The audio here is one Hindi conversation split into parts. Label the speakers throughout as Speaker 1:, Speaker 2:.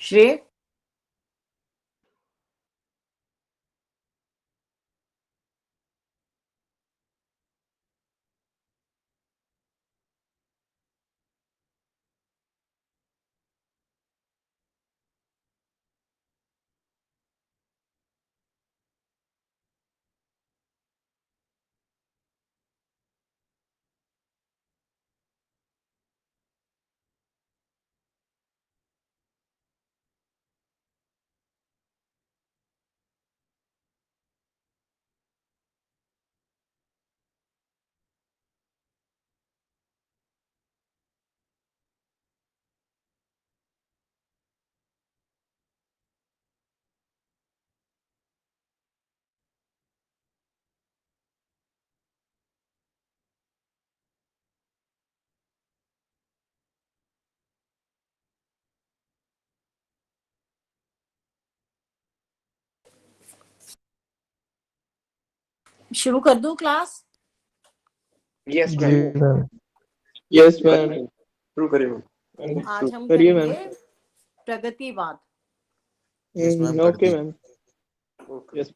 Speaker 1: श्रेय, शुरू कर दूं क्लास?
Speaker 2: यस
Speaker 3: जी
Speaker 2: मैम।
Speaker 3: मैम। Yes ma'am.
Speaker 2: शुरू करिए मैम।
Speaker 1: आज हम
Speaker 3: करिए
Speaker 1: करेंगे
Speaker 3: मैम।
Speaker 1: प्रगतिवाद।
Speaker 4: Yes, ma'am, कर
Speaker 3: ओके
Speaker 4: दी।
Speaker 3: मैम। यस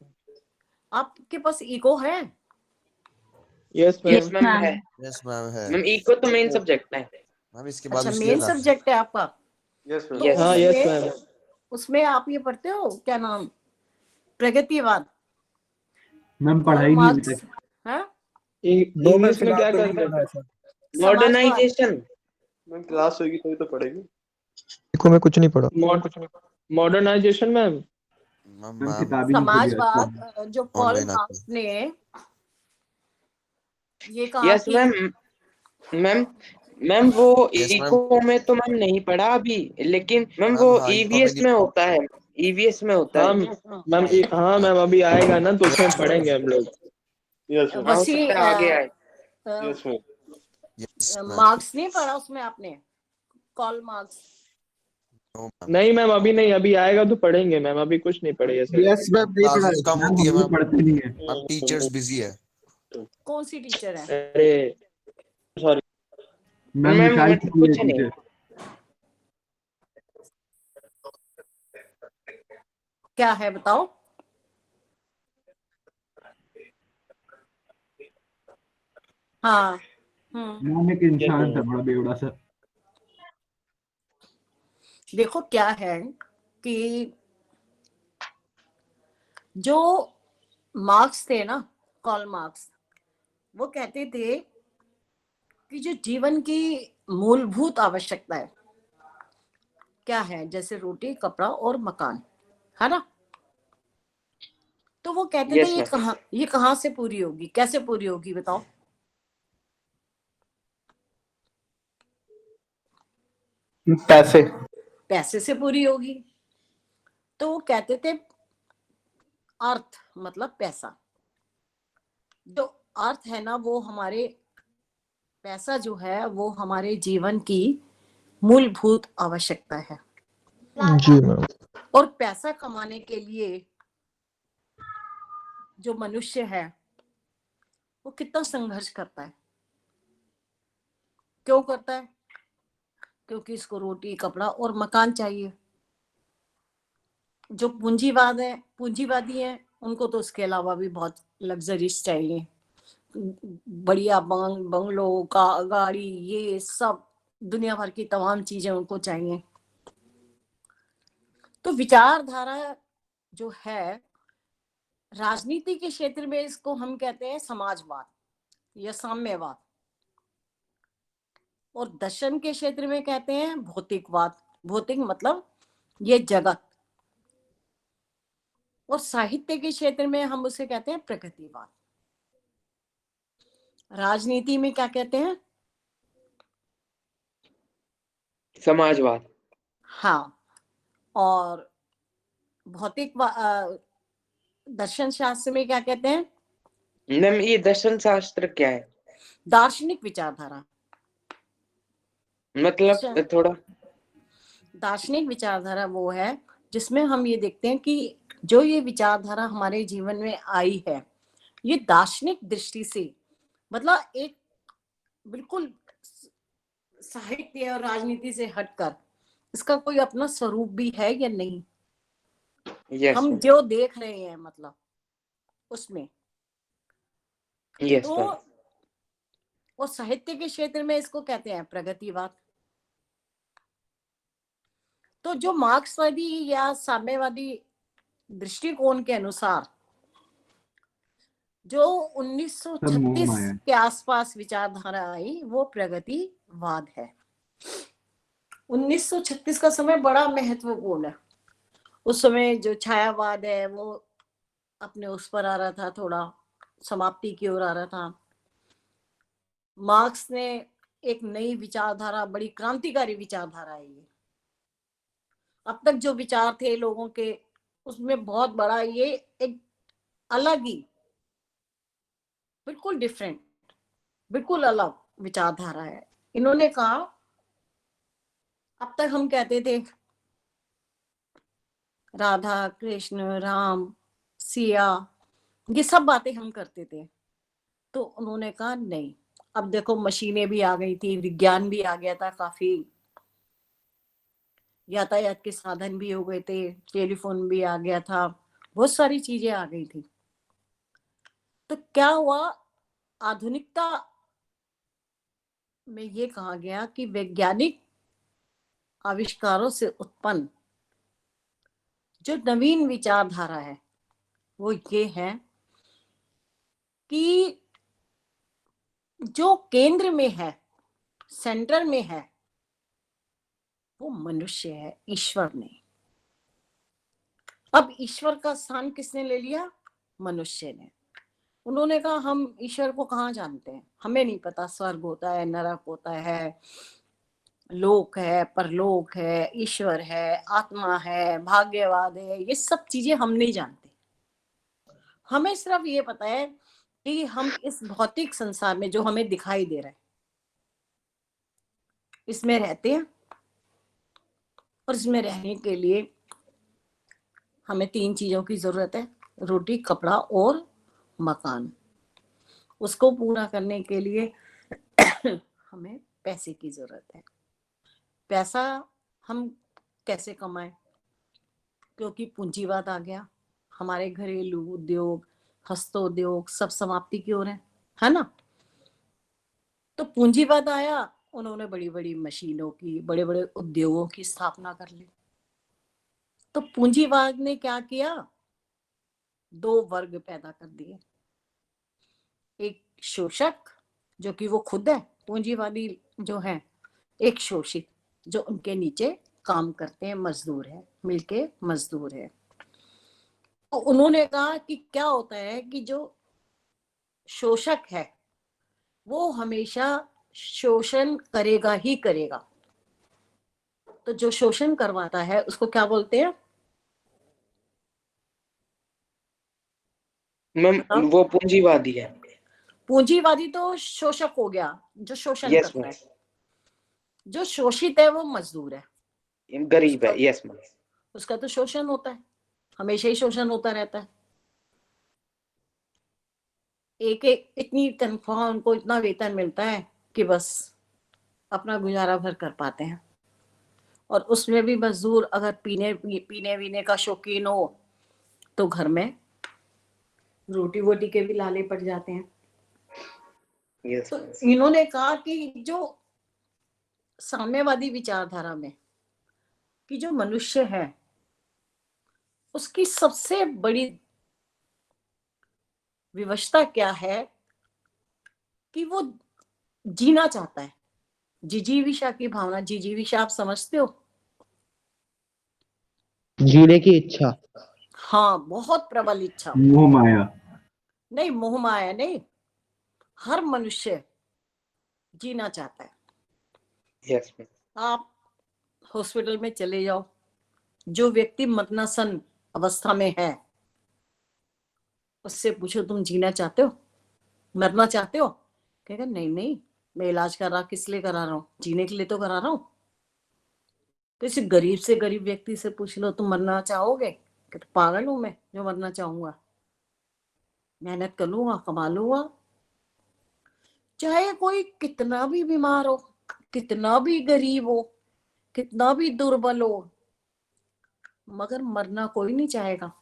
Speaker 1: आपके पास ईगो है?
Speaker 3: Yes
Speaker 2: yes
Speaker 3: ma'am.
Speaker 2: मैम है।
Speaker 4: Yes, ma'am है।
Speaker 2: मैम इको तो मेन सब्जेक्ट है।
Speaker 4: मैम इसके बाद
Speaker 1: अच्छा,
Speaker 4: उसकी
Speaker 1: मेन
Speaker 4: क्लास है।
Speaker 1: सब्जेक्ट है आपका?
Speaker 2: यस
Speaker 1: तो
Speaker 2: मैम।
Speaker 3: हाँ यस मैम।
Speaker 1: उसमें आप ये पढ़ते हो, क्या नाम, प्रगतिवाद?
Speaker 5: मैम
Speaker 1: कार्ल
Speaker 5: पढ़ाई नहीं अभी
Speaker 1: मार्क्स,
Speaker 5: तक।
Speaker 1: हाँ?
Speaker 3: इंग्लिश में क्या कर रहे हैं?
Speaker 1: समाजवाद।
Speaker 2: मॉडर्नाइजेशन। मैम क्लास होगी तभी तो पढ़ेगी।
Speaker 3: को मैं कुछ नहीं पढ़ा। Modernisation ma'am.
Speaker 4: Ma'am
Speaker 5: ma'am
Speaker 4: ma'am
Speaker 5: किताब ही नहीं खोली आज
Speaker 1: समाजवाद
Speaker 5: तक।
Speaker 1: जो कार्ल
Speaker 4: ऑनलाइन आती
Speaker 1: मार्क्स ने ये कहा
Speaker 2: यस
Speaker 1: कि
Speaker 2: मैम। मैम मैम वो
Speaker 4: Yes, ma'am.
Speaker 2: इको में तो मैम नहीं पढ़ा अभी, लेकिन मैम
Speaker 4: मैम
Speaker 2: वो
Speaker 4: हाँ इको में
Speaker 2: ईवीएस में होता है। ईवीएस में होता
Speaker 3: हाँ
Speaker 2: है।
Speaker 3: मैम। हाँ मैम अभी आएगा ना तो उसमें पढ़ेंगे हम लोग।
Speaker 2: Yes ma'am. हो
Speaker 1: वसी
Speaker 2: सकता है आगे आए। Yes ma'am.
Speaker 4: Yes, ma'am.
Speaker 1: Marks नहीं पढ़ा उसमें आपने? Karl Marx?
Speaker 4: No, ma'am.
Speaker 3: नहीं मैम अभी नहीं, अभी आएगा तो पढ़ेंगे मैम, अभी कुछ नहीं पढ़े ऐसे।
Speaker 5: यस मैम नहीं पढ़ा
Speaker 4: क्लासेस कम
Speaker 5: मैम,
Speaker 4: होती है
Speaker 5: हम लोग
Speaker 4: मैम।
Speaker 5: पढ़ते नहीं है।
Speaker 4: मैम टीचर्स बिजी है।
Speaker 1: कौन सी टीचर है?
Speaker 3: अरे सॉरी।
Speaker 5: मैम
Speaker 2: मैम
Speaker 5: मिसाइल
Speaker 2: मतलब
Speaker 5: की है
Speaker 2: कुछ नहीं।
Speaker 5: टीचर।
Speaker 1: क्या है बताओ? हाँ।
Speaker 5: मैम एक इंसान था बड़ा बेवड़ा सा।
Speaker 1: देखो क्या है कि जो मार्क्स थे ना, कार्ल मार्क्स, वो कहते थे कि जो जीवन की मूलभूत आवश्यकता है क्या है, जैसे रोटी, कपड़ा और मकान, है ना? तो वो कहते थे
Speaker 2: यस मैम।
Speaker 1: ये कहाँ से पूरी होगी, कैसे पूरी होगी बताओ?
Speaker 5: पैसे।
Speaker 1: पैसे से पूरी होगी। तो वो कहते थे अर्थ मतलब पैसा, जो अर्थ है ना वो हमारे, पैसा जो है वो हमारे जीवन की मूलभूत आवश्यकता है।
Speaker 3: जी मैम।
Speaker 1: और पैसा कमाने के लिए जो मनुष्य है वो कितना संघर्ष करता है। क्यों करता है? क्योंकि इसको रोटी, कपड़ा और मकान चाहिए। जो पूंजीवादी है उनको तो उसके अलावा भी बहुत लग्जरीज चाहिए, बढ़िया बंगलो का गाड़ी, ये सब दुनिया भर की तमाम चीजें उनको चाहिए। तो विचारधारा जो है राजनीति के क्षेत्र में, इसको हम कहते हैं समाजवाद या साम्यवाद, और दर्शन के क्षेत्र में कहते हैं भौतिकवाद। भौतिक मतलब ये जगत। और साहित्य के क्षेत्र में हम उसे कहते हैं प्रकृतिवाद। राजनीति में क्या कहते हैं?
Speaker 2: समाजवाद।
Speaker 1: हाँ। और भौतिक दर्शन शास्त्र में क्या कहते हैं?
Speaker 2: मैम ये दर्शन शास्त्र क्या है?
Speaker 1: दार्शनिक विचारधारा।
Speaker 2: मतलब थोड़ा।
Speaker 1: दार्शनिक विचारधारा वो है जिसमें हम ये देखते हैं कि जो ये विचारधारा हमारे जीवन में आई है, ये दार्शनिक दृष्टि से, मतलब एक बिल्कुल साहित्य और राजनीति से हटकर इसका कोई अपना स्वरूप भी है या नहीं?
Speaker 2: यस
Speaker 1: हम
Speaker 2: मैम,
Speaker 1: जो देख रहे हैं मतलब उसमें
Speaker 2: यस
Speaker 1: तो,
Speaker 2: मैम,
Speaker 1: और साहित्य के क्षेत्र में इसको कहते हैं प्रगतिवाद। तो जो मार्क्सवादी या साम्यवादी दृष्टिकोण के अनुसार जो
Speaker 5: सब मोह
Speaker 1: 1936
Speaker 5: माया है।
Speaker 1: के आसपास विचारधारा आई वो प्रगतिवाद है। 1936 का समय बड़ा महत्वपूर्ण है। उस समय जो छायावाद है वो अपने उस पर आ रहा था, थोड़ा समाप्ति की ओर आ रहा था। मार्क्स ने एक नई विचारधारा, बड़ी क्रांतिकारी विचारधारा है ये। अब तक जो विचार थे लोगों के उसमें बहुत बड़ा ये एक अलग ही, बिल्कुल डिफरेंट, बिल्कुल अलग विचारधारा है। इन्होंने कहा अब तक हम कहते थे राधा कृष्ण राम सिया, ये सब बातें हम करते थे। तो उन्होंने कहा नहीं, अब देखो मशीनें भी आ गई थी, विज्ञान भी आ गया था, काफी यातायात के साधन भी हो गए थे, टेलीफोन भी आ गया था, बहुत सारी चीजें आ गई थी। तो क्या हुआ, आधुनिकता में ये कहा गया कि वैज्ञानिक आविष्कारों से उत्पन्न जो नवीन विचारधारा है वो ये है कि जो केंद्र में है, सेंटर में है, वो मनुष्य है, ईश्वर ने। अब ईश्वर का स्थान किसने ले लिया? मनुष्य ने। उन्होंने कहा हम ईश्वर को कहाँ जानते हैं, हमें नहीं पता। स्वर्ग होता है, नरक होता है, लोक है, परलोक है, ईश्वर है, आत्मा है, भाग्यवाद है, ये सब चीजें हम नहीं जानते। हमें सिर्फ ये पता है कि हम इस भौतिक संसार में जो हमें दिखाई दे रहा है इसमें रहते हैं, और इसमें रहने के लिए हमें 3 चीजों की जरूरत है, रोटी, कपड़ा और मकान। उसको पूरा करने के लिए हमें पैसे की जरूरत है। पैसा हम कैसे कमाएं? क्योंकि पूंजीवाद आ गया, हमारे घरेलू उद्योग, हस्तोद्योग सब समाप्ति की ओर है ना। तो पूंजीवाद आया, उन्होंने बड़ी बड़ी मशीनों की, बड़े बड़े उद्योगों की स्थापना कर ली। तो पूंजीवाद ने क्या किया, 2 वर्ग पैदा कर दिए। एक शोषक जो कि वो खुद है, पूंजीवादी जो है, एक शोषित जो उनके नीचे काम करते हैं, मजदूर है, मिलके मजदूर है। तो उन्होंने कहा कि क्या होता है कि जो शोषक है वो हमेशा शोषण करेगा ही करेगा। तो जो शोषण करवाता है उसको क्या बोलते हैं?
Speaker 2: मैम
Speaker 1: हम
Speaker 2: वो पूंजीवादी है।
Speaker 1: पूंजीवादी तो शोषक हो गया, जो शोषण
Speaker 2: यस
Speaker 1: करता
Speaker 2: मैम,
Speaker 1: है। जो शोषित है वो मजदूर है,
Speaker 2: गरीब
Speaker 1: उसका
Speaker 2: है। यस मैम,
Speaker 1: उसका तो शोषण होता है, हमेशा ही शोषण होता रहता है। एक एक इतनी तनख्वाह, उनको इतना वेतन मिलता है कि बस अपना गुजारा भर कर पाते हैं। और उसमें भी मजदूर अगर पीने वीने का शौकीन हो तो घर में रोटी वोटी के भी लाले पड़ जाते हैं।
Speaker 2: यस
Speaker 1: तो
Speaker 2: मैम,
Speaker 1: इन्होंने कहा कि जो साम्यवादी विचारधारा में कि जो मनुष्य है उसकी सबसे बड़ी विवशता क्या है कि वो जीना चाहता है। जिजीविषा की भावना, जिजीविषा आप समझते हो?
Speaker 3: जीने की इच्छा।
Speaker 1: हाँ, बहुत प्रबल इच्छा।
Speaker 5: मोह माया।
Speaker 1: नहीं, मोह माया नहीं, हर मनुष्य जीना चाहता है।
Speaker 2: यस मैम,
Speaker 1: आप हॉस्पिटल में चले जाओ, जो व्यक्ति मरणासन अवस्था में है उससे पूछो तुम जीना चाहते हो, मरना चाहते हो? कहेगा नहीं नहीं, मैं इलाज करा किस लिए करा रहा हूँ, जीने के लिए तो करा रहा हूँ। किसी गरीब से गरीब व्यक्ति से पूछ लो तुम मरना चाहोगे, कि तो पागल हूं मैं जो मरना चाहूंगा, मेहनत कर लूंगा, कमा लूंगा। चाहे कोई कितना भी बीमार हो, कितना भी गरीब हो, कितना भी दुर्बल हो, मगर मरना कोई नहीं चाहेगा,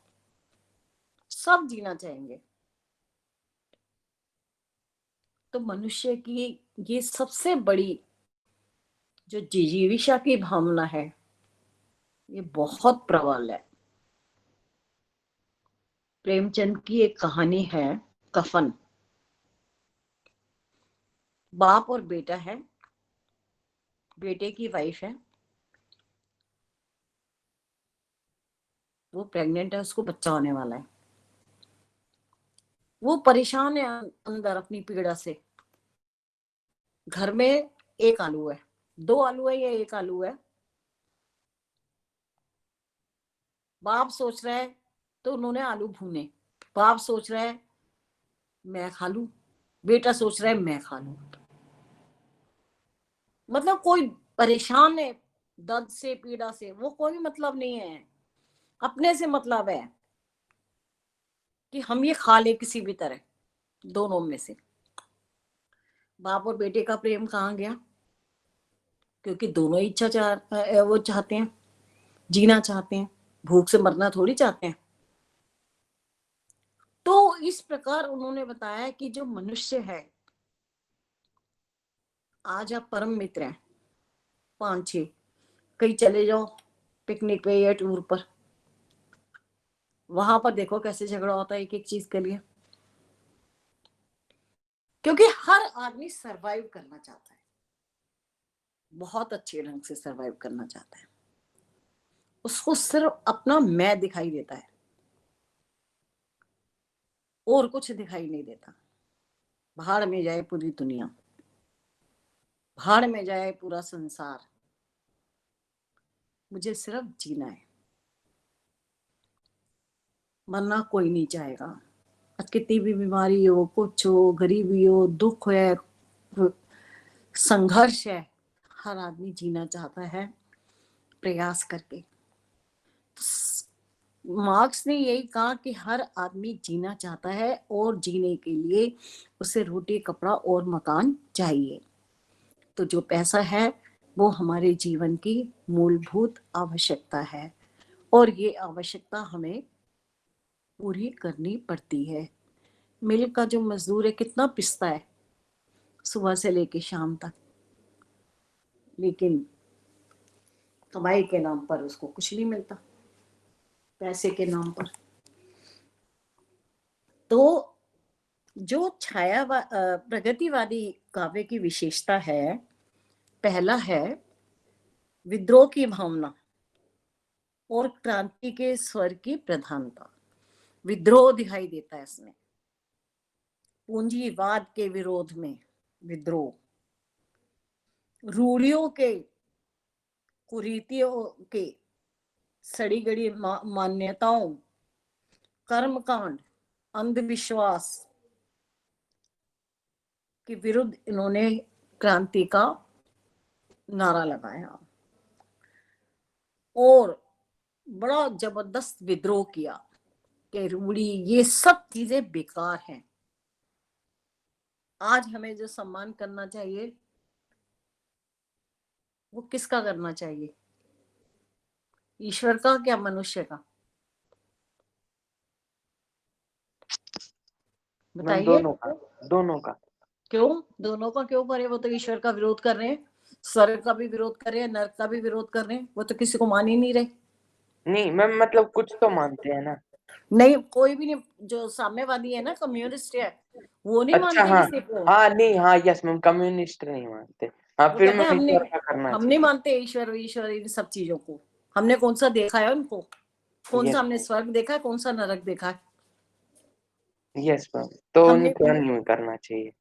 Speaker 1: सब जीना चाहेंगे। तो मनुष्य की ये सबसे बड़ी जो जिजीविषा की भावना है, ये बहुत प्रबल है। प्रेमचंद की एक कहानी है, कफन। बाप और बेटा है, बेटे की वाइफ है, वो प्रेग्नेंट है, उसको बच्चा होने वाला है। वो परेशान है अंदर अपनी पीड़ा से। घर में एक आलू है, 2 आलू है या 1 आलू है। बाप सोच रहा है, तो उन्होंने आलू भूने। बाप सोच रहा है मैं खा लूं, बेटा सोच रहा है मैं खा लूं। मतलब कोई परेशान है दर्द से, पीड़ा से, वो कोई मतलब नहीं है, अपने से मतलब है कि हम ये खा ले किसी भी तरह, दोनों में से। बाप और बेटे का प्रेम कहाँ गया? क्योंकि दोनों इच्छा वो चाहते हैं, जीना चाहते हैं, भूख से मरना थोड़ी चाहते हैं। तो इस प्रकार उन्होंने बताया कि जो मनुष्य है, आज आप परम मित्र हैं 5-6, कहीं चले जाओ पिकनिक पे या टूर पर, वहां पर देखो कैसे झगड़ा होता है एक एक चीज के लिए। क्योंकि हर आदमी सरवाइव करना चाहता है, बहुत अच्छे ढंग से सरवाइव करना चाहता है। उसको सिर्फ अपना मैं दिखाई देता है, और कुछ दिखाई नहीं देता। भाड़ में जाए पूरी दुनिया, भाड़ में जाए पूरा संसार, मुझे सिर्फ जीना है, मरना कोई नहीं चाहेगा। कितनी भी बीमारी हो, कुछ हो, गरीबी हो, दुख है, संघर्ष है, हर आदमी जीना चाहता है प्रयास करके। मार्क्स ने यही कहा कि हर आदमी जीना चाहता है, और जीने के लिए उसे रोटी, कपड़ा और मकान चाहिए। तो जो पैसा है वो हमारे जीवन की मूलभूत आवश्यकता है, और ये आवश्यकता हमें पूरी करनी पड़ती है। मिल का जो मजदूर है कितना पिसता है सुबह से लेके शाम तक, लेकिन कमाई के नाम पर उसको कुछ नहीं मिलता, पैसे के नाम पर। तो जो प्रगतिवादी काव्य की विशेषता है, पहला है विद्रोह की भावना और क्रांति के स्वर की प्रधानता। विद्रोह दिखाई देता है इसमें, पूंजीवाद के विरोध में विद्रोह, रूढ़ियों के, कुरीतियों के, सड़ी गड़ी मान्यताओं, कर्मकांड, अंधविश्वास के विरुद्ध इन्होंने क्रांति का नारा लगाया और बड़ा जबरदस्त विद्रोह किया कि रूढ़ी ये सब चीजें बेकार हैं। आज हमें जो सम्मान करना चाहिए वो किसका करना चाहिए? ईश्वर का क्या मनुष्य का? बताइए।
Speaker 2: दोनों का।
Speaker 1: क्यों दोनों का क्यों करे? वो तो ईश्वर का विरोध कर रहे हैं, स्वर्ग का भी विरोध कर रहे हैं, नरक का भी विरोध कर रहे हैं, वो तो किसी को मान ही नहीं रहे।
Speaker 2: नहीं मैम, मतलब कुछ तो मानते हैं ना।
Speaker 1: नहीं, कोई भी नहीं। जो साम्यवादी है ना, कम्युनिस्ट है, वो नहीं
Speaker 2: अच्छा,
Speaker 1: मानते
Speaker 2: हाँ
Speaker 1: किसी को।
Speaker 2: हाँ, नहीं, हाँ, यस मैम, कम्युनिस्ट नहीं मानते। हाँ,
Speaker 1: वो
Speaker 2: फिर
Speaker 1: कहते
Speaker 2: मैं
Speaker 1: हैं
Speaker 2: ईश्वर का करना
Speaker 1: हम नहीं
Speaker 2: चाहिए।
Speaker 1: मानते ईश्वर ईश्वर इन सब चीजों को। हमने कौन सा देखा है उनको? कौन सा
Speaker 2: यस,
Speaker 1: हमने स्वर्ग देखा है, कौन सा नरक देखा है?
Speaker 2: यस मैम, तो
Speaker 1: हमने
Speaker 2: उनको नहीं करना चाहिए।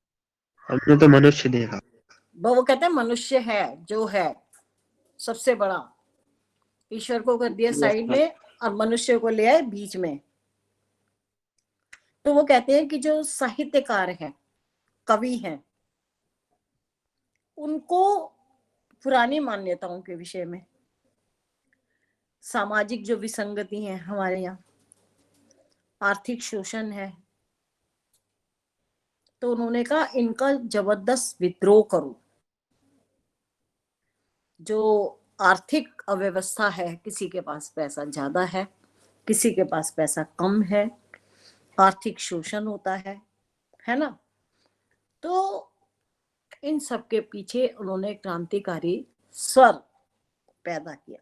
Speaker 3: हमने तो मनुष्य देखा।
Speaker 1: वो कहते हैं मनुष्य है जो है सबसे बड़ा, ईश्वर को कर दिया
Speaker 2: यस
Speaker 1: साइड
Speaker 2: मैम।
Speaker 1: में और मनुष्य को ले आए बीच में। तो वो कहते हैं कि जो साहित्यकार हैं, कवि हैं, उनको पुरानी मान्यताओं के विषय में, सामाजिक जो विसंगति है हमारे यहाँ, आर्थिक शोषण है, तो उन्होंने कहा इनका जबरदस्त विद्रोह करो। जो आर्थिक अव्यवस्था है, किसी के पास पैसा ज्यादा है, किसी के पास पैसा कम है, आर्थिक शोषण होता है ना। तो इन सब के पीछे उन्होंने क्रांतिकारी स्वर पैदा किया।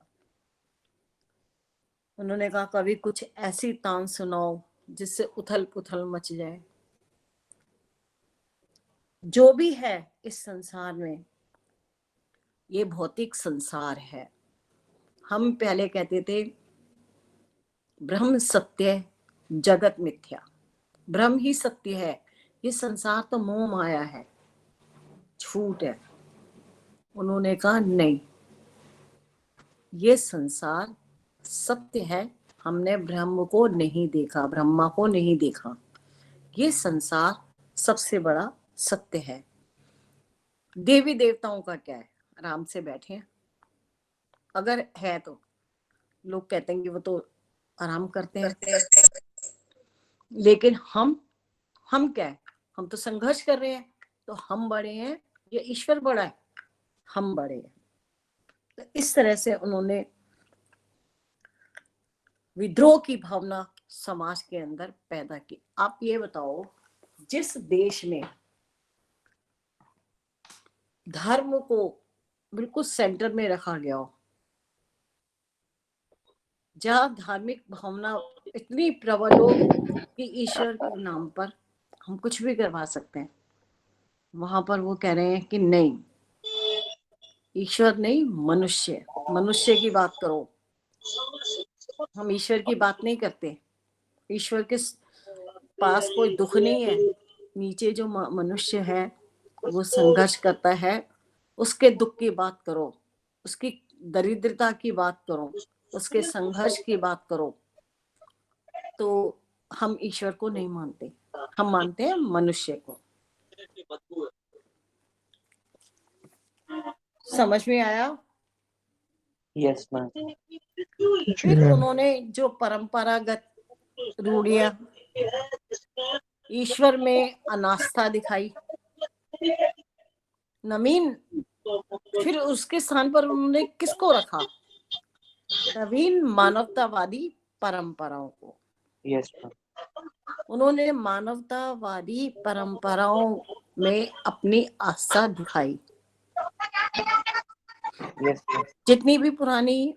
Speaker 1: उन्होंने कहा कभी कुछ ऐसी तान सुनाओ जिससे उथल पुथल मच जाए। जो भी है इस संसार में, ये भौतिक संसार है। हम पहले कहते थे ब्रह्म सत्य जगत मिथ्या, ब्रह्म ही सत्य है, ये संसार तो मोह माया है, झूठ है। उन्होंने कहा नहीं, ये संसार सत्य है, हमने ब्रह्म को नहीं देखा, ब्रह्मा को नहीं देखा, ये संसार सबसे बड़ा सत्य है। देवी देवताओं का क्या है, आराम से बैठे हैं, अगर है तो लोग कहते हैं कि वो तो आराम करते हैं, लेकिन हम क्या है, हम तो संघर्ष कर रहे हैं। तो हम बड़े हैं या ईश्वर बड़ा है? हम बड़े हैं। तो इस तरह से उन्होंने विद्रोह की भावना समाज के अंदर पैदा की। आप ये बताओ, जिस देश में धर्म को बिल्कुल सेंटर में रखा गया हो, जहाँ धार्मिक भावना इतनी प्रबल हो कि ईश्वर के नाम पर हम कुछ भी करवा सकते हैं, वहां पर वो कह रहे हैं कि नहीं, ईश्वर नहीं, मनुष्य, मनुष्य की बात करो। हम ईश्वर की बात नहीं करते। ईश्वर के पास कोई दुख नहीं है। नीचे जो मनुष्य है वो संघर्ष करता है, उसके दुख की बात करो, उसकी दरिद्रता की बात करो, उसके संघर्ष की बात करो। तो हम ईश्वर को नहीं मानते, हम मानते हैं मनुष्य को। समझ में आया?
Speaker 2: Yes ma'am.
Speaker 1: फिर उन्होंने जो परंपरागत रूढ़ियां, ईश्वर में अनास्था दिखाई, नवीन, फिर उसके स्थान पर उन्होंने किसको रखा? नवीन मानवतावादी परंपराओं को।
Speaker 2: Yes ma'am.
Speaker 1: उन्होंने मानवतावादी परंपराओं में अपनी आस्था दिखाई।
Speaker 2: Yes ma'am.
Speaker 1: जितनी भी पुरानी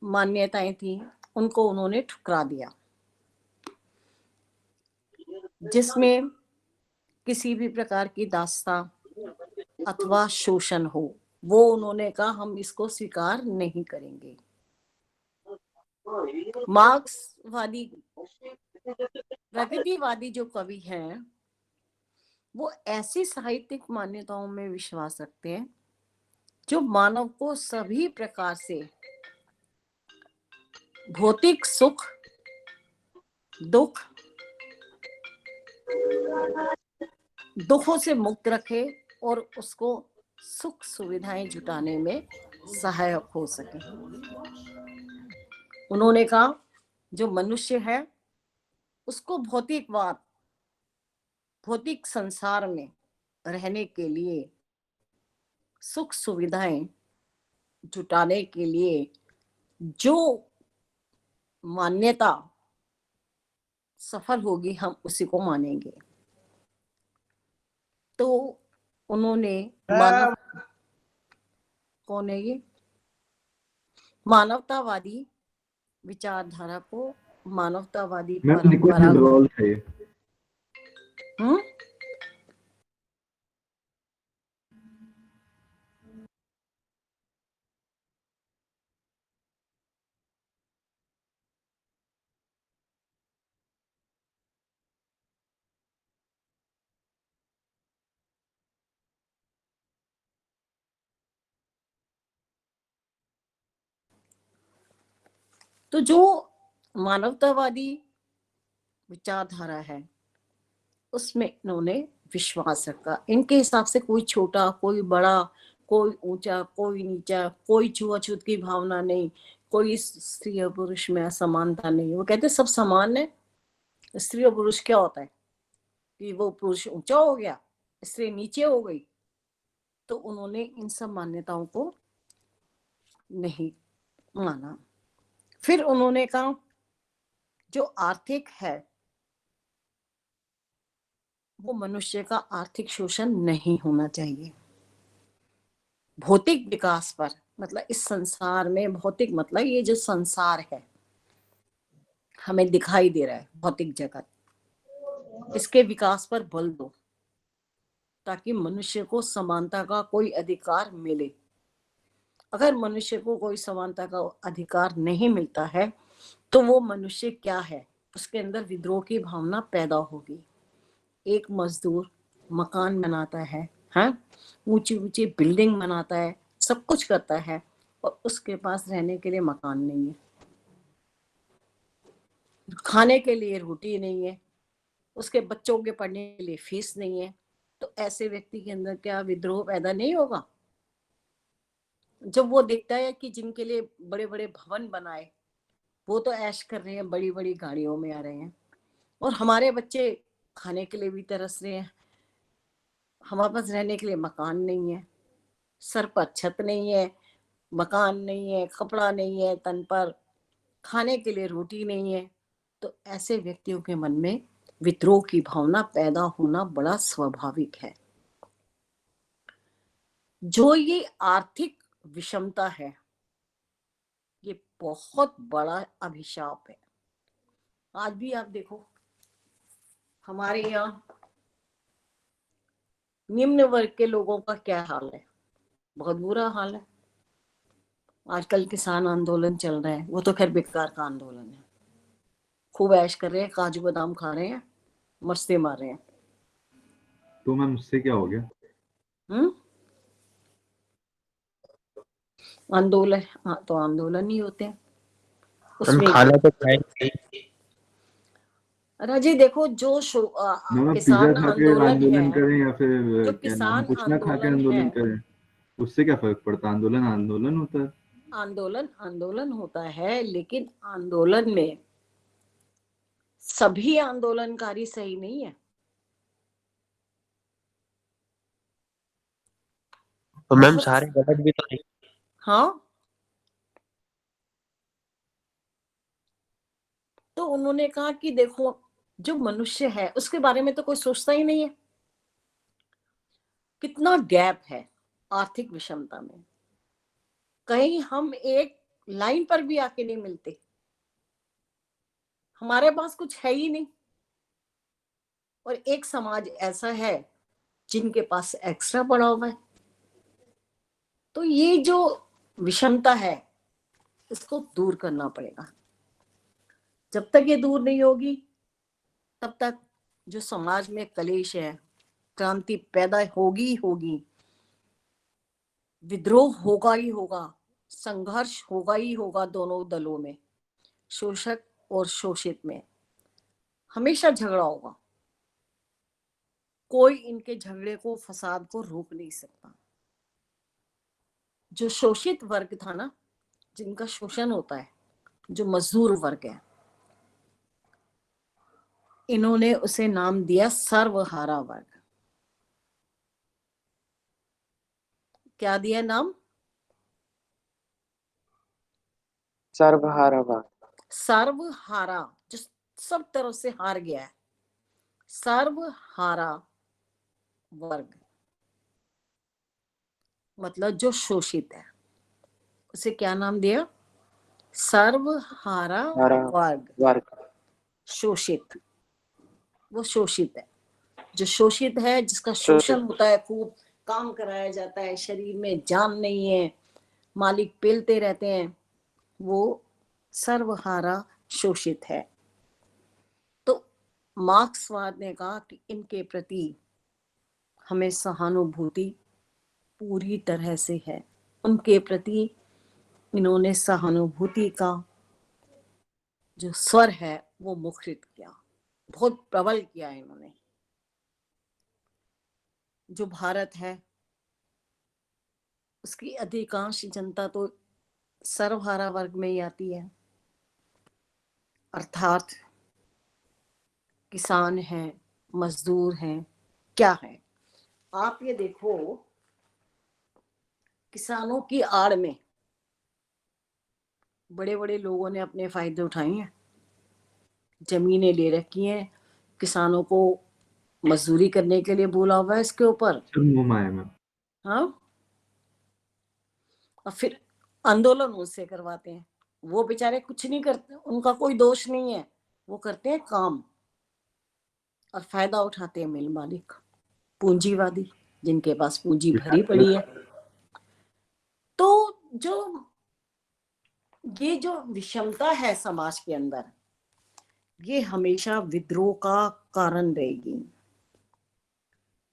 Speaker 1: मान्यताएं थी उनको उन्होंने ठुकरा दिया, जिसमें किसी भी प्रकार की दास्ता अथवा शोषण हो, वो उन्होंने कहा हम इसको स्वीकार नहीं करेंगे। मार्क्सवादी, प्रगतिवादी जो कवि हैं, वो ऐसी साहित्यिक मान्यताओं में विश्वास रखते हैं जो मानव को सभी प्रकार से भौतिक सुख, दुखों से मुक्त रखे और उसको सुख सुविधाएं जुटाने में सहायक हो सके। उन्होंने कहा जो मनुष्य है उसको भौतिक संसार में रहने के लिए, सुख सुविधाएं जुटाने के लिए जो मान्यता सफल होगी हम उसी को मानेंगे। तो उन्होंने कौन है ये? मानवतावादी विचारधारा को, मानवतावादी परंपरा को, तो जो मानवतावादी विचारधारा है उसमें इन्होंने विश्वास रखा। इनके हिसाब से कोई छोटा, कोई बड़ा, कोई ऊंचा, कोई नीचा, कोई छुआछूत की भावना नहीं, कोई स्त्री और पुरुष में असमानता नहीं। वो कहते सब समान है। स्त्री और पुरुष क्या होता है कि वो पुरुष ऊंचा हो गया, स्त्री नीचे हो गई? तो उन्होंने इन सब मान्यताओं को नहीं माना। फिर उन्होंने कहा जो आर्थिक है वो मनुष्य का आर्थिक शोषण नहीं होना चाहिए। भौतिक विकास पर, मतलब इस संसार में, भौतिक मतलब ये जो संसार है हमें दिखाई दे रहा है, भौतिक जगत, इसके विकास पर बल दो ताकि मनुष्य को समानता का कोई अधिकार मिले। अगर मनुष्य को कोई समानता का अधिकार नहीं मिलता है तो वो मनुष्य क्या है, उसके अंदर विद्रोह की भावना पैदा होगी। एक मजदूर मकान बनाता है, हाँ, ऊंची ऊंची बिल्डिंग बनाता है, सब कुछ करता है, और उसके पास रहने के लिए मकान नहीं है, खाने के लिए रोटी नहीं है, उसके बच्चों के पढ़ने के लिए फीस नहीं है। तो ऐसे व्यक्ति के अंदर क्या विद्रोह पैदा नहीं होगा? जब वो देखता है कि जिनके लिए बड़े बड़े भवन बनाए वो तो ऐश कर रहे हैं, बड़ी बड़ी गाड़ियों में आ रहे हैं, और हमारे बच्चे खाने के लिए भी तरस रहे हैं, हमारे पास रहने के लिए मकान नहीं है, सर पर छत नहीं है, मकान नहीं है, कपड़ा नहीं है तन पर, खाने के लिए रोटी नहीं है। तो ऐसे व्यक्तियों के मन में विद्रोह की भावना पैदा होना बड़ा स्वाभाविक है। जो ये आर्थिक विषमता है ये बहुत बड़ा अभिशाप है। आज भी आप देखो हमारे यहाँ निम्न वर्ग के लोगों का क्या हाल है, बहुत बुरा हाल है। आजकल किसान आंदोलन चल रहा है, वो तो खैर बेकार का आंदोलन है, खूब ऐश कर रहे हैं, काजू बादाम खा रहे हैं, मस्ती मार रहे हैं।
Speaker 5: तो मैम उससे क्या हो गया?
Speaker 1: हम्म, आंदोलन, हाँ तो आंदोलन ही होते हैं
Speaker 3: हम
Speaker 1: उसमें।
Speaker 3: खाना तो खाएंगे ही।
Speaker 1: राजी देखो जो
Speaker 5: मैम आप पिज्जा
Speaker 1: किसान
Speaker 5: खा के
Speaker 1: आंदोलन है,
Speaker 5: आंदोलन करें या फिर
Speaker 1: जो
Speaker 5: क्या नाम है,
Speaker 1: किसान
Speaker 5: कुछ ना खा के
Speaker 1: आंदोलन है,
Speaker 5: आंदोलन करें, उससे क्या फर्क पड़ता है? आंदोलन आंदोलन होता है।
Speaker 1: आंदोलन आंदोलन होता है, लेकिन आंदोलन में सभी आंदोलनकारी सही नहीं है।
Speaker 3: तो मैम
Speaker 1: बहुत,
Speaker 3: सारे गलत भी तो नहीं।
Speaker 1: हाँ, तो उन्होंने कहा कि देखो जो मनुष्य है उसके बारे में तो कोई सोचता ही नहीं है। कितना गैप है आर्थिक विषमता में, कहीं हम एक लाइन पर भी आके नहीं मिलते, हमारे पास कुछ है ही नहीं, और एक समाज ऐसा है जिनके पास एक्स्ट्रा पड़ा हुआ है। तो ये जो विषमता है इसको दूर करना पड़ेगा। जब तक ये दूर नहीं होगी तब तक जो समाज में कलेश है, क्रांति पैदा होगी ही होगी, विद्रोह होगा ही होगा, संघर्ष होगा ही होगा दोनों दलों में, शोषक और शोषित में हमेशा झगड़ा होगा। कोई इनके झगड़े को, फसाद को रोक नहीं सकता। जो शोषित वर्ग था ना, जिनका शोषण होता है, जो मजदूर वर्ग है, इन्होंने उसे नाम दिया सर्वहारा वर्ग। क्या दिया नाम?
Speaker 2: सर्वहारा।
Speaker 1: सर्वहारा, जो सब तरफ से हार गया है, सर्वहारा वर्ग मतलब जो शोषित है, उसे क्या नाम दिया? सर्वहारा
Speaker 2: हारा
Speaker 1: वर्ग।
Speaker 2: वर्ग।
Speaker 1: शोषित, वो शोषित है, जो शोषित है, जिसका
Speaker 2: शोषित।
Speaker 1: शोषण होता है, खूब काम कराया जाता है, शरीर में जान नहीं है, मालिक पेलते रहते हैं, वो सर्वहारा शोषित है। तो मार्क्सवाद ने कहा कि इनके प्रति हमें सहानुभूति पूरी तरह से है, उनके प्रति इन्होंने सहानुभूति का जो स्वर है वो मुखरित किया, बहुत प्रबल किया इन्होंने। जो भारत है उसकी अधिकांश जनता तो सर्वहारा वर्ग में ही आती है, अर्थात किसान हैं, मजदूर हैं, क्या है। आप ये देखो किसानों की आड़ में बड़े बड़े लोगों ने अपने फायदे उठाए हैं, जमीनें ले रखी हैं, किसानों को मजदूरी करने के लिए बोला हुआ है इसके ऊपर।
Speaker 5: सब मुंह माया मैम।
Speaker 1: हाँ, और फिर आंदोलन उनसे करवाते हैं। वो बेचारे कुछ नहीं करते, उनका कोई दोष नहीं है, वो करते हैं काम और फायदा उठाते हैं मिल मालिक, पूंजीवादी, जिनके पास पूंजी भरी पड़ी है। तो जो ये जो विषमता है समाज के अंदर, ये हमेशा विद्रोह का कारण रहेगी।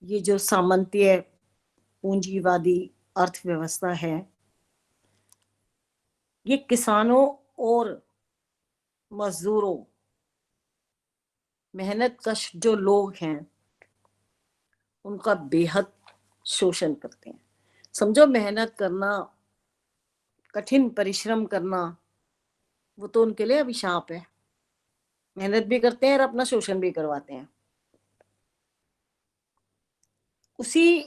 Speaker 1: ये जो सामंतीय पूंजीवादी अर्थव्यवस्था है, ये किसानों और मजदूरों, मेहनत कश जो लोग हैं, उनका बेहद शोषण करते हैं। समझो, मेहनत करना, कठिन परिश्रम करना, वो तो उनके लिए अभिशाप है। मेहनत भी करते हैं और अपना शोषण भी करवाते हैं। उसी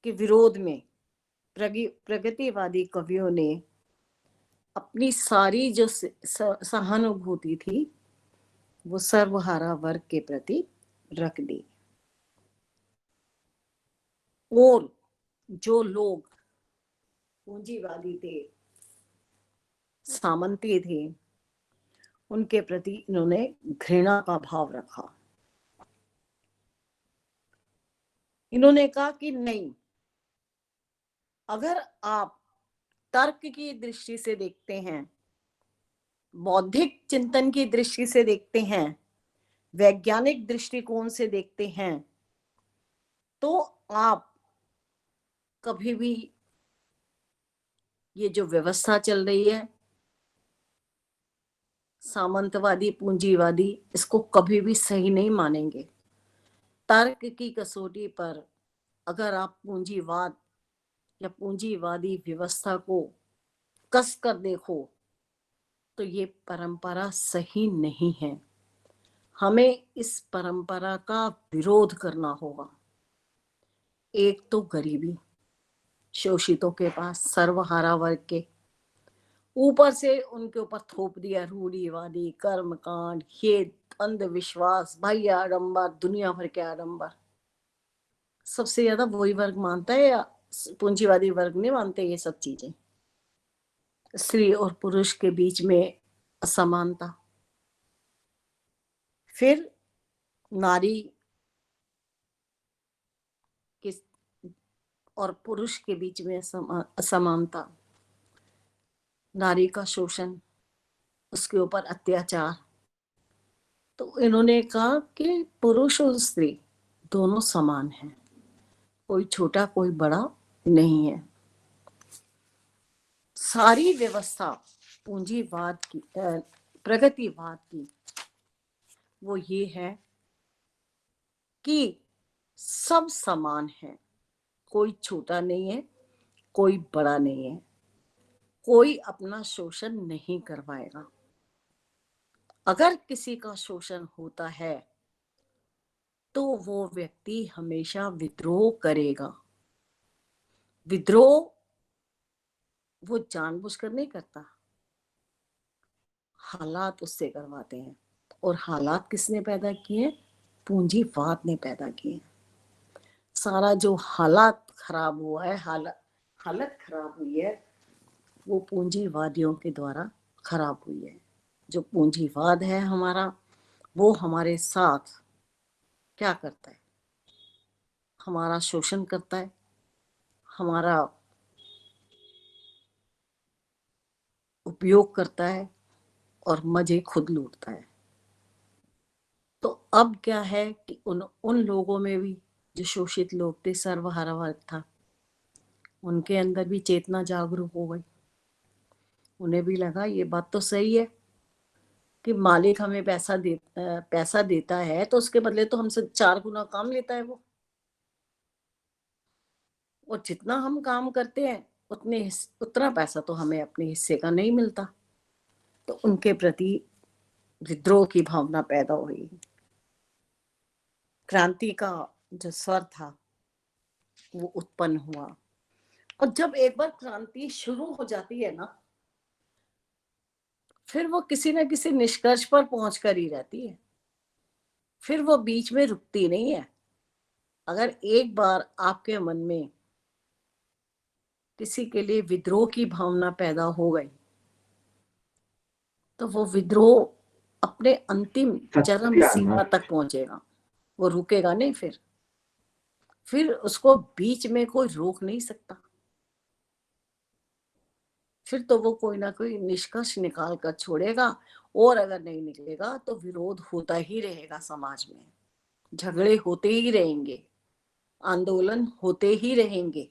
Speaker 1: के विरोध में प्रगतिवादी कवियों ने अपनी सारी जो सहानुभूति थी वो सर्वहारा वर्ग के प्रति रख दी। और जो लोग पूंजीवादी थे, सामंती थे, उनके प्रति इन्होंने घृणा का भाव रखा। इन्होंने कहा कि नहीं, अगर आप तर्क की दृष्टि से देखते हैं, बौद्धिक चिंतन की दृष्टि से देखते हैं, वैज्ञानिक दृष्टिकोण से देखते हैं, तो आप कभी भी ये जो व्यवस्था चल रही है सामंतवादी पूंजीवादी, इसको कभी भी सही नहीं मानेंगे। तर्क की कसौटी पर अगर आप पूंजीवाद या पूंजीवादी व्यवस्था को कस कर देखो तो ये परंपरा सही नहीं है। हमें इस परंपरा का विरोध करना होगा। एक तो गरीबी, शोषितों के पास, सर्वहारा वर्ग के, ऊपर से उनके ऊपर थोप दिया रूढ़िवादी कर्मकांड, ये अंधविश्वास, भाई आडंबर, दुनिया भर के आडंबर। सबसे ज्यादा वही वर्ग मानता है, या पूंजीवादी वर्ग नहीं मानते ये सब चीजें। स्त्री और पुरुष के बीच में असमानता, फिर नारी के और पुरुष के बीच में असमानता, नारी का शोषण, उसके ऊपर अत्याचार। तो इन्होंने कहा कि पुरुष और स्त्री दोनों समान हैं, कोई छोटा कोई बड़ा नहीं है। सारी व्यवस्था पूंजीवाद की, प्रगतिवाद की, वो ये है कि सब समान है, कोई छोटा नहीं है, कोई बड़ा नहीं है, कोई अपना शोषण नहीं करवाएगा। अगर किसी का शोषण होता है तो वो व्यक्ति हमेशा विद्रोह करेगा। विद्रोह वो जानबूझकर नहीं करता, हालात उससे करवाते हैं। और हालात किसने पैदा किए? पूंजीवाद ने पैदा किए। सारा जो हालात खराब हुआ है, हालत खराब हुई है, वो पूंजीवादियों के द्वारा खराब हुई है। जो पूंजीवाद है हमारा, वो हमारे साथ क्या करता है? हमारा शोषण करता है, हमारा उपयोग करता है और मजे खुद लूटता है। तो अब क्या है कि उन लोगों में भी, जो शोषित लोग थे, सर्वहारा वर्ग था, उनके अंदर भी चेतना जागरूक हो गई। उन्हें भी लगा ये बात तो सही है कि मालिक हमें पैसा देता है तो उसके बदले तो हमसे 4 गुना काम लेता है वो, और जितना हम काम करते हैं उतना पैसा तो हमें अपने हिस्से का नहीं मिलता। तो उनके प्रति विद्रोह की भावना पैदा हुई। क्रांति का जो स्वर था वो उत्पन्न हुआ। और जब एक बार क्रांति शुरू हो जाती है ना, फिर वो किसी न किसी निष्कर्ष पर पहुंच कर ही रहती है, फिर वो बीच में रुकती नहीं है। अगर एक बार आपके मन में किसी के लिए विद्रोह की भावना पैदा हो गई तो वो विद्रोह अपने अंतिम चरम
Speaker 5: सत्य
Speaker 1: सीमा
Speaker 5: ना।
Speaker 1: तक पहुंचेगा, वो रुकेगा नहीं। फिर उसको बीच में कोई रोक नहीं सकता। फिर तो वो कोई ना कोई निष्कर्ष निकाल कर छोड़ेगा, और अगर नहीं निकलेगा तो विरोध होता ही रहेगा, समाज में झगड़े होते ही रहेंगे, आंदोलन होते ही रहेंगे,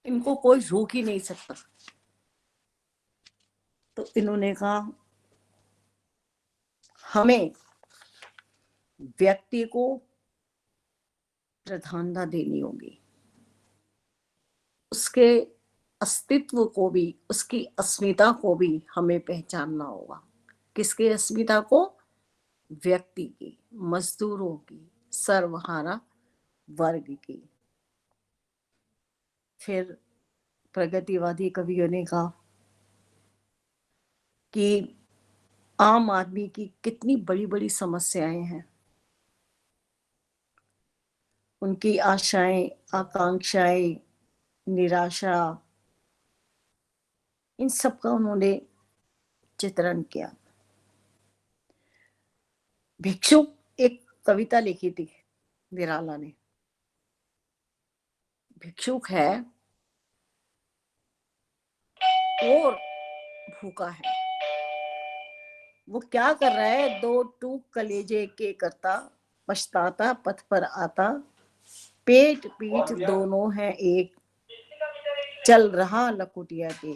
Speaker 1: इनको कोई रोक ही नहीं सकता। तो इन्होंने कहा हमें व्यक्ति को प्रधानता देनी होगी, उसके अस्तित्व को भी, उसकी अस्मिता को भी हमें पहचानना होगा। किसकी अस्मिता को? व्यक्ति की, मजदूरों की, सर्वहारा वर्ग की। फिर प्रगतिवादी कवियों ने कहा कि आम आदमी की कितनी बड़ी बड़ी समस्याएं हैं, उनकी आशाएं, आकांक्षाएं, निराशा, इन सब का उन्होंने चित्रण किया। भिक्षुक एक कविता लिखी थी निराला ने। भिक्षुक है और भूखा है, वो क्या कर रहा है? दो टूक कलेजे के करता, पछताता पथ पर आता, पेट पीठ दोनों है एक, चल रहा लकुटिया के।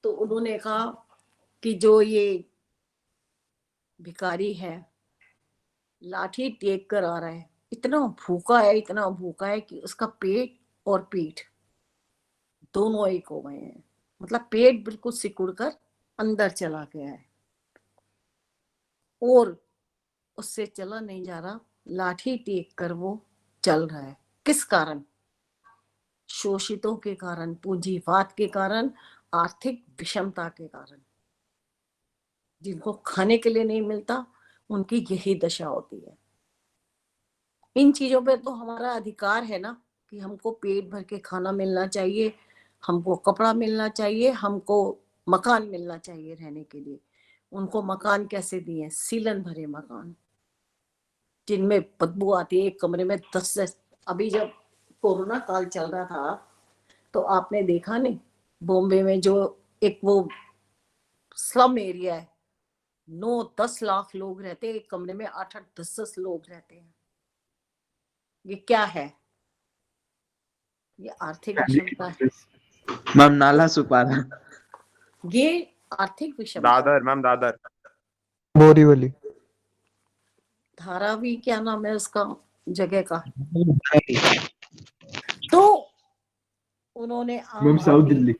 Speaker 1: तो उन्होंने कहा कि जो ये भिखारी है, लाठी टेक कर आ रहा है, इतना भूखा है, इतना भूखा है कि उसका पेट और पीठ दोनों एक हो गए हैं। मतलब पेट बिल्कुल सिकुड़ कर अंदर चला गया है और उससे चला नहीं जा रहा, लाठी टेक कर वो चल रहा है। किस कारण? शोषितों के कारण, पूंजीवाद के कारण, आर्थिक विषमता के कारण। जिनको खाने के लिए नहीं मिलता उनकी यही दशा होती है। इन चीजों पे तो हमारा अधिकार है ना कि हमको पेट भर के खाना मिलना चाहिए, हमको कपड़ा मिलना चाहिए, हमको मकान मिलना चाहिए रहने के लिए। उनको मकान कैसे दिए? सीलन भरे मकान जिनमें बदबू आती है, एक कमरे में 10 से। अभी जब कोरोना काल चल रहा था तो आपने देखा नहीं, बॉम्बे में जो एक वो स्लम एरिया है, 9-10 लाख लोग रहते हैं एक कमरे में, 8-8, 10-10 लोग रहते हैं। ये क्या है? ये आर्थिक विषमता है।
Speaker 6: मैम नाला सुपारा।
Speaker 1: ये आर्थिक विषमता।
Speaker 7: दादर मैम, दादर।
Speaker 3: बोरीवली।
Speaker 1: धारावी क्या नाम है उसका जगह का? तो उन्होंने
Speaker 5: मैम साउथ दिल्ली।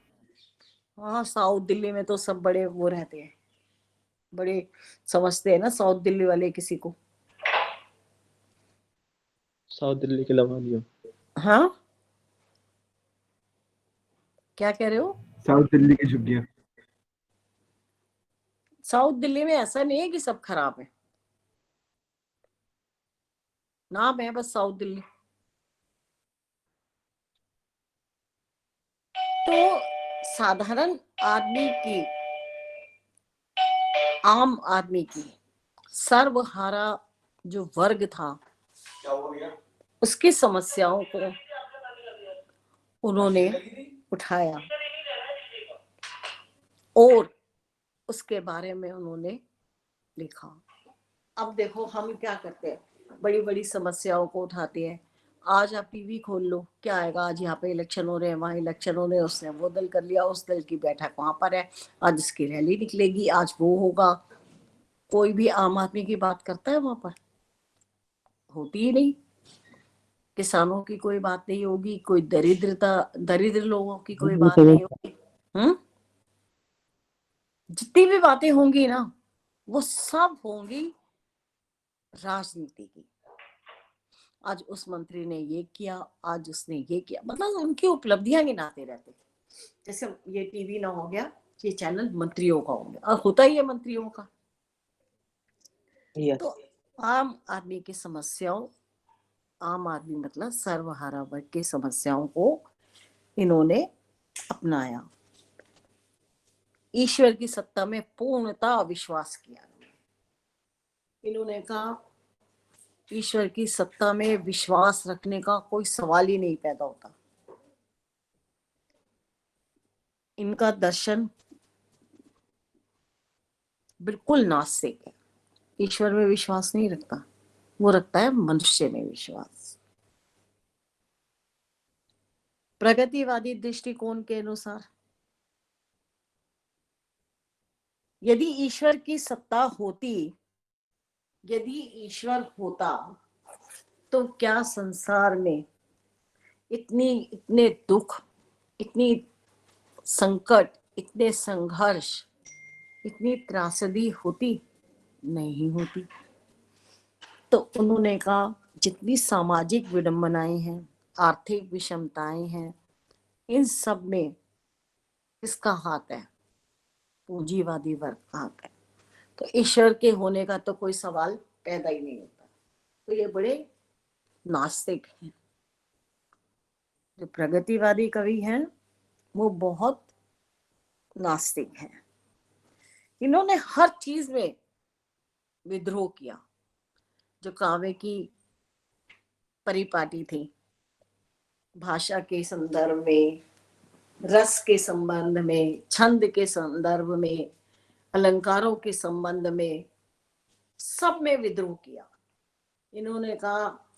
Speaker 1: हाँ, साउथ दिल्ली में तो सब बड़े वो रहते हैं, बड़े समझते हैं ना साउथ दिल्ली वाले किसी को।
Speaker 3: साउथ दिल्ली के लवानियों।
Speaker 1: हाँ, क्या कह रहे हो?
Speaker 5: साउथ दिल्ली की झुग्गियां।
Speaker 1: साउथ दिल्ली में ऐसा नहीं है कि सब खराब है, नाम है बस साउथ दिल्ली। तो साधारण आदमी की, आम आदमी की, सर्वहारा जो वर्ग था, उसकी समस्याओं को उन्होंने उठाया और उसके बारे में उन्होंने लिखा। अब देखो हम क्या करते हैं, बड़ी बड़ी समस्याओं को उठाते हैं। आज आप टीवी खोल लो, क्या आएगा? आज यहाँ पे इलेक्शन हो रहे हैं, वहाँ इलेक्शन हो रहे हैं, उसने वो दल कर लिया, उस दल की बैठक वहां पर है, आज इसकी रैली निकलेगी, आज वो होगा। कोई भी आम आदमी की बात करता है वहां पर? होती ही नहीं। किसानों की कोई बात नहीं होगी, कोई दरिद्र लोगों की कोई बात नहीं होगी। जितनी भी बातें होंगी ना, वो सब होंगी राजनीति की। आज उस मंत्री ने ये किया, आज उसने ये किया, मतलब उनकी उपलब्धियां गिनाते रहते थे। जैसे ये टीवी ना हो गया, ये चैनल मंत्रियों का हो गया, और होता ही है मंत्रियों का।
Speaker 2: Yes.
Speaker 1: तो आम आदमी की समस्याओं, आम आदमी मतलब सर्वहारा वर्ग की समस्याओं को इन्होंने अपनाया। ईश्वर की सत्ता में पूर्णतः विश्वास किया। इन्होंने कहा ईश्वर की सत्ता में विश्वास रखने का कोई सवाल ही नहीं पैदा होता। इनका दर्शन बिल्कुल नास्तिक है, ईश्वर में विश्वास नहीं रखता, वो रखता है मनुष्य में विश्वास। प्रगतिवादी दृष्टिकोण के अनुसार यदि ईश्वर की सत्ता होती, यदि ईश्वर होता, तो क्या संसार में इतने दुख, इतनी संकट, इतने संघर्ष, इतनी त्रासदी होती? नहीं होती। तो उन्होंने कहा जितनी सामाजिक विडंबनाएं हैं, आर्थिक विषमताएं हैं, इन सब में किसका हाथ है? पूंजीवादी वर्ग का हाथ है। तो ईश्वर के होने का तो कोई सवाल पैदा ही नहीं होता। तो ये बड़े नास्तिक हैं। जो प्रगतिवादी कवि हैं वो बहुत नास्तिक हैं। इन्होंने हर चीज में विद्रोह किया। जो काव्य की परिपाटी थी, भाषा के संदर्भ में, रस के संबंध में, छंद के संदर्भ में, अलंकारों के संबंध में, सब में विद्रोह किया। इन्होंने कहा